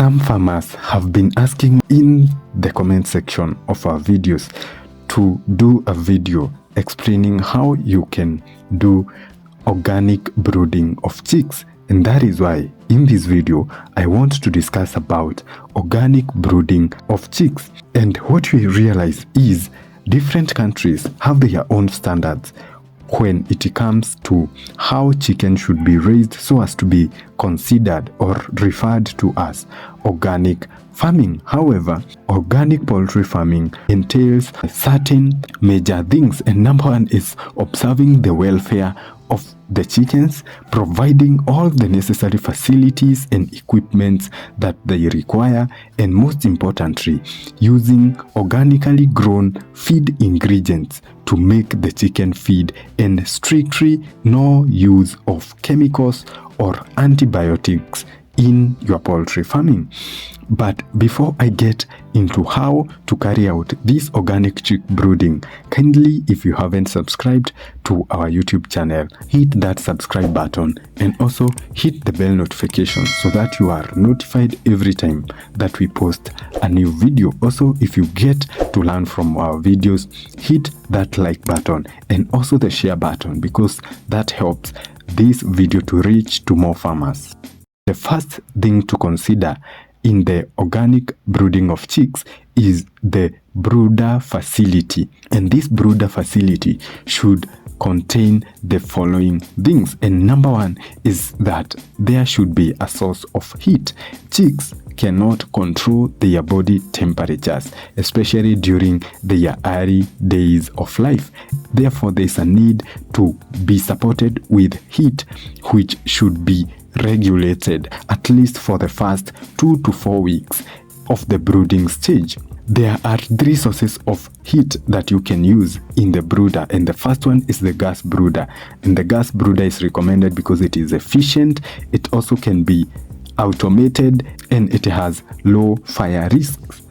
Some farmers have been asking in the comment section of our videos to do a video explaining how you can do organic brooding of chicks, and that is why in this video I want to discuss about organic brooding of chicks. And what we realize is different countries have their own standards when it comes to how chicken should be raised so as to be considered or referred to as organic farming. However, organic poultry farming entails certain major things, and number one is observing the welfare of the chickens, providing all the necessary facilities and equipment that they require, and most importantly, using organically grown feed ingredients to make the chicken feed, and strictly no use of chemicals or antibiotics in your poultry farming. But before I get into how to carry out this organic chick brooding, kindly, if you haven't subscribed to our YouTube channel, hit that subscribe button and also hit the bell notification so that you are notified every time that we post a new video. Also, if you get to learn from our videos, hit that like button and also the share button, because that helps this video to reach to more farmers. The first thing to consider in the organic brooding of chicks is the brooder facility, and this brooder facility should contain the following things. And number one is that there should be a source of heat. Chicks cannot control their body temperatures, especially during their early days of life. Therefore, there is a need to be supported with heat, which should be regulated at least for the first 2 to 4 weeks of the brooding stage. There are 3 sources of heat that you can use in the brooder, and the first one is the gas brooder. And the gas brooder is recommended because it is efficient, it also can be automated, and it has low fire risks.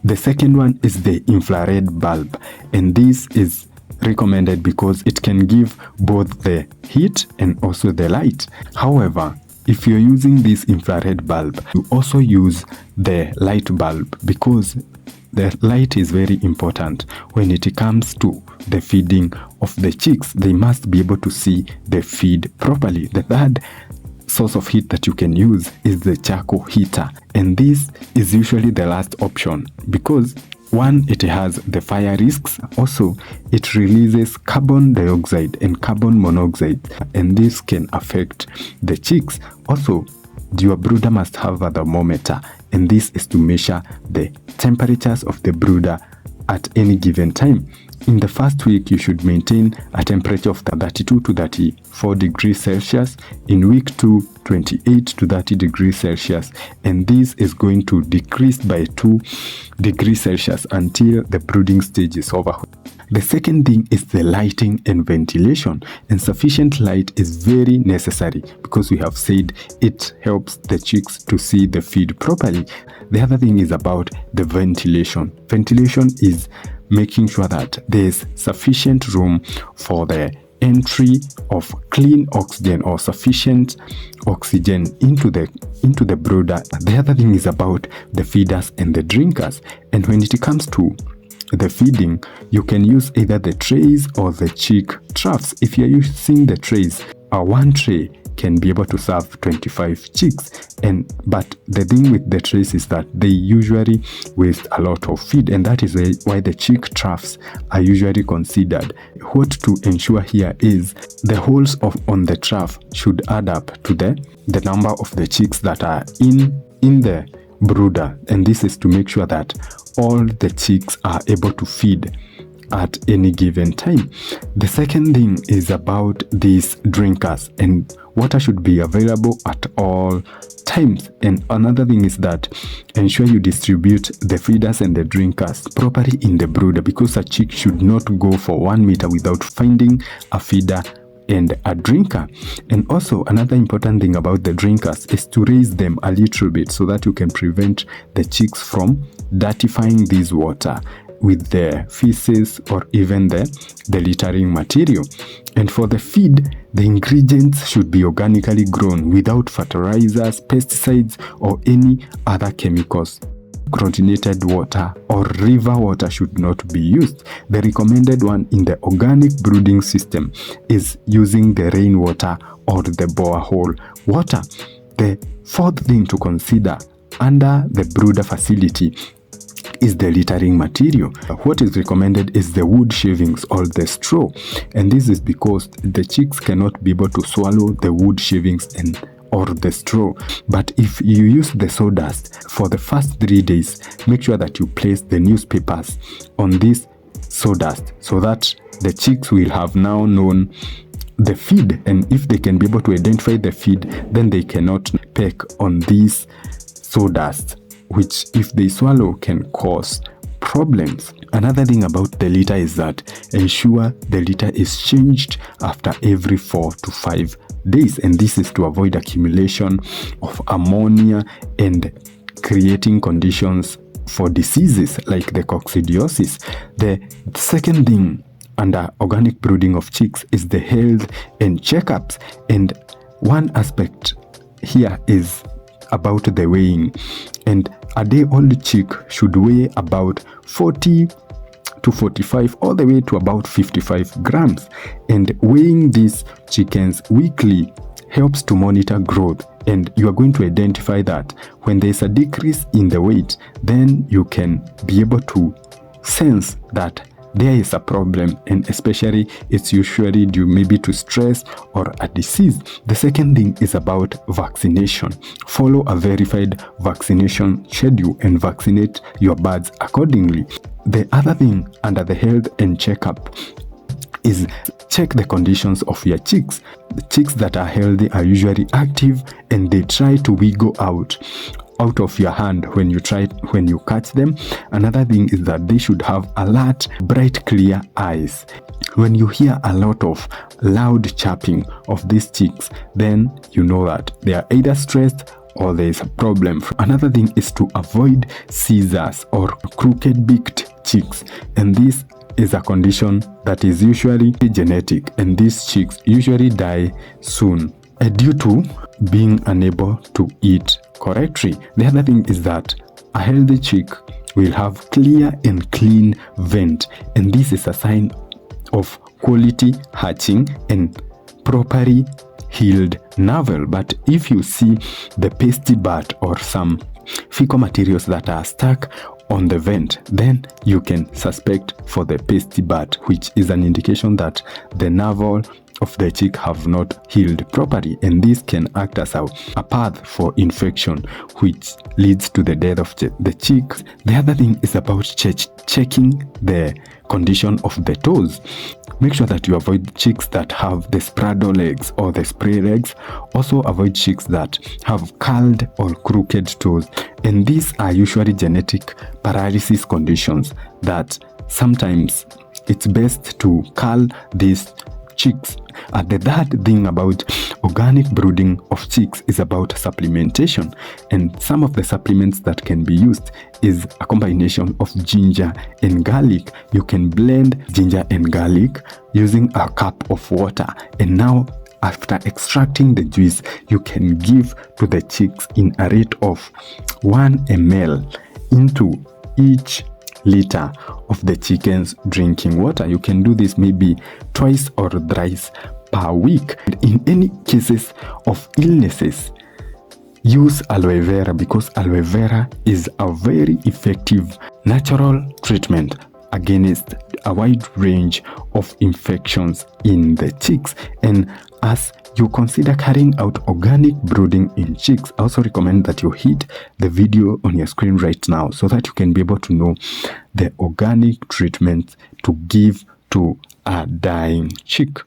The second one is the infrared bulb, and this is recommended because it can give both the heat and also the light. However, if you're using this infrared bulb, you also use the light bulb, because the light is very important when it comes to the feeding of the chicks. They must be able to see the feed properly. The third source of heat that you can use is the charcoal heater, and this is usually the last option because one, it has the fire risks. Also, it releases carbon dioxide and carbon monoxide, and this can affect the chicks. Also, your brooder must have a thermometer, and this is to measure the temperatures of the brooder at any given time. In the first week, you should maintain a temperature of 32 to 34 degrees Celsius. In week 2, 28 to 30 degrees Celsius. And this is going to decrease by 2 degrees Celsius until the brooding stage is over. The second thing is the lighting and ventilation, and sufficient light is very necessary because we have said it helps the chicks to see the feed properly. The other thing is about the ventilation. Ventilation is making sure that there's sufficient room for the entry of clean oxygen or sufficient oxygen into the brooder. The other thing is about the feeders and the drinkers. And when it comes to the feeding, you can use either the trays or the chick troughs. If you're using the trays, one tray can be able to serve 25 chicks, but the thing with the trays is that they usually waste a lot of feed, and that is why the chick troughs are usually considered. What to ensure here is the holes on the trough should add up to the number of the chicks that are in the brooder, and this is to make sure that all the chicks are able to feed at any given time. The second thing is about these drinkers, and water should be available at all times. And another thing is that ensure you distribute the feeders and the drinkers properly in the brooder, because a chick should not go for 1 meter without finding a feeder and a drinker. And also another important thing about the drinkers is to raise them a little bit so that you can prevent the chicks from dirtifying this water. with the feces or even the littering material. And for the feed, the ingredients should be organically grown without fertilizers, pesticides, or any other chemicals. Chlorinated water or river water should not be used. The recommended one in the organic brooding system is using the rainwater or the borehole water. The fourth thing to consider under the brooder facility is the littering material. What is recommended is the wood shavings or the straw, and this is because the chicks cannot be able to swallow the wood shavings or the straw. But if you use the sawdust for the first 3 days, make sure that you place the newspapers on this sawdust so that the chicks will have now known the feed, and if they can be able to identify the feed, then they cannot peck on this sawdust, which if they swallow can cause problems. Another thing about the litter is that ensure the litter is changed after every 4 to 5 days, and this is to avoid accumulation of ammonia and creating conditions for diseases like the coccidiosis. The second thing under organic brooding of chicks is the health and checkups, and one aspect here is about the weighing, and a day-old chick should weigh about 40 to 45 all the way to about 55 grams, and weighing these chickens weekly helps to monitor growth, and you are going to identify that when there is a decrease in the weight, then you can be able to sense that there is a problem, and especially it's usually due maybe to stress or a disease. The second thing is about vaccination. Follow a verified vaccination schedule and vaccinate your birds accordingly. The other thing under the health and checkup is check the conditions of your chicks. The chicks that are healthy are usually active and they try to wiggle out of your hand when you catch them. Another thing is that they should have alert, bright, clear eyes. When you hear a lot of loud chirping of these chicks, then you know that they are either stressed or there is a problem. Another thing is to avoid scissors or crooked-beaked chicks, and this is a condition that is usually genetic, and these chicks usually die soon due to being unable to eat correctly. The other thing is that a healthy chick will have clear and clean vent, and this is a sign of quality hatching and properly healed navel. But if you see the pasty butt or some fecal materials that are stuck on the vent, then you can suspect for the pasty butt, which is an indication that the navel of the chick have not healed properly, and this can act as a path for infection, which leads to the death of the chick. The other thing is about checking the condition of the toes. Make sure that you avoid chicks that have the spraddle legs or the spray legs. Also avoid chicks that have curled or crooked toes, and these are usually genetic paralysis conditions that sometimes it's best to curl these chicks. The third thing about organic brooding of chicks is about supplementation, and some of the supplements that can be used is a combination of ginger and garlic. You can blend ginger and garlic using a cup of water, and now after extracting the juice, you can give to the chicks in a rate of 1 ml into each liter of the chicken's drinking water. You can do this maybe twice or thrice per week. In any cases of illnesses, use aloe vera, because aloe vera is a very effective natural treatment against a wide range of infections in the chicks. And as you consider carrying out organic brooding in chicks, I also recommend that you hit the video on your screen right now so that you can be able to know the organic treatment to give to a dying chick.